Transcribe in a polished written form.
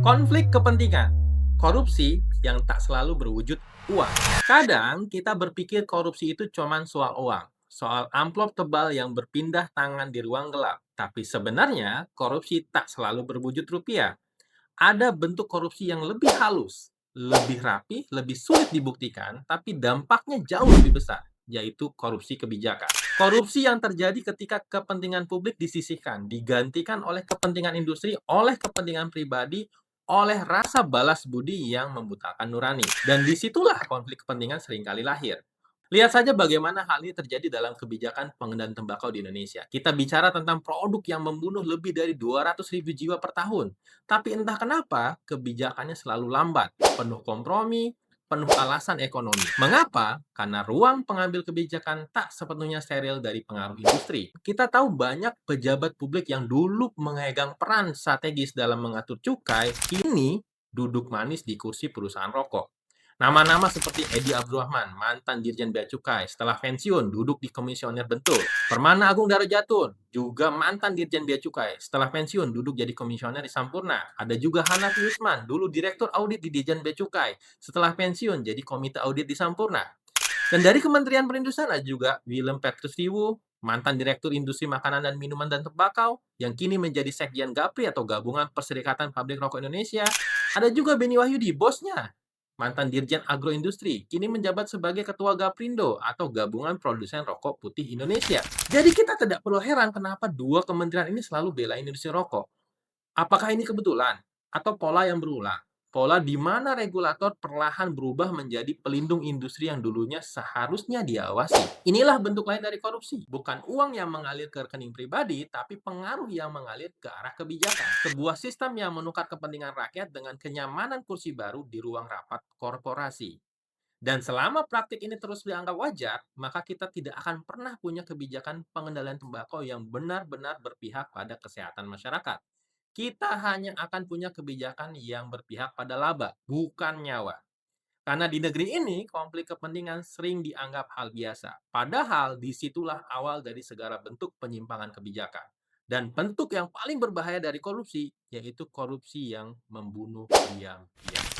Konflik kepentingan, korupsi yang tak selalu berwujud uang. Kadang kita berpikir korupsi itu cuma soal uang, soal amplop tebal yang berpindah tangan di ruang gelap. Tapi sebenarnya korupsi tak selalu berwujud rupiah. Ada bentuk korupsi yang lebih halus, lebih rapi, lebih sulit dibuktikan, tapi dampaknya jauh lebih besar, yaitu korupsi kebijakan. Korupsi yang terjadi ketika kepentingan publik disisihkan, digantikan oleh kepentingan industri, oleh kepentingan pribadi, oleh rasa balas budi yang membutakan nurani. Dan disitulah konflik kepentingan seringkali lahir. Lihat saja bagaimana hal ini terjadi dalam kebijakan pengendalian tembakau di Indonesia. Kita bicara tentang produk yang membunuh lebih dari 200.000 jiwa per tahun. Tapi entah kenapa, kebijakannya selalu lambat, penuh kompromi, penuh alasan ekonomi. Mengapa? Karena ruang pengambil kebijakan tak sepenuhnya steril dari pengaruh industri. Kita tahu banyak pejabat publik yang dulu memegang peran strategis dalam mengatur cukai, kini duduk manis di kursi perusahaan rokok. Nama-nama seperti Edi Abdurrahman, mantan Dirjen Bea Cukai, setelah pensiun duduk di Komisioner Bentul. Permana Agung Darajatun, juga mantan Dirjen Bea Cukai, setelah pensiun duduk jadi Komisioner di Sampurna. Ada juga Hanafi Usman, dulu Direktur Audit di Dirjen Bea Cukai, setelah pensiun jadi Komite Audit di Sampurna. Dan dari Kementerian Perindustrian ada juga Willem Petrus Riwu, mantan Direktur Industri Makanan dan Minuman dan Tembakau, yang kini menjadi Sekjen Gapri atau Gabungan Perserikatan Pabrik Rokok Indonesia. Ada juga Beni Wahyudi, bosnya, mantan Dirjen Agroindustri, kini menjabat sebagai Ketua Gaprindo atau Gabungan Produsen Rokok Putih Indonesia. Jadi kita tidak perlu heran kenapa dua kementerian ini selalu bela industri rokok. Apakah ini kebetulan? Atau pola yang berulang? Pola di mana regulator perlahan berubah menjadi pelindung industri yang dulunya seharusnya diawasi. Inilah bentuk lain dari korupsi. Bukan uang yang mengalir ke rekening pribadi, tapi pengaruh yang mengalir ke arah kebijakan. Sebuah sistem yang menukar kepentingan rakyat dengan kenyamanan kursi baru di ruang rapat korporasi. Dan selama praktik ini terus dianggap wajar, maka kita tidak akan pernah punya kebijakan pengendalian tembakau yang benar-benar berpihak pada kesehatan masyarakat. Kita hanya akan punya kebijakan yang berpihak pada laba, bukan nyawa. Karena di negeri ini, konflik kepentingan sering dianggap hal biasa. Padahal disitulah awal dari segala bentuk penyimpangan kebijakan. Dan bentuk yang paling berbahaya dari korupsi, yaitu korupsi yang membunuh diam-diam.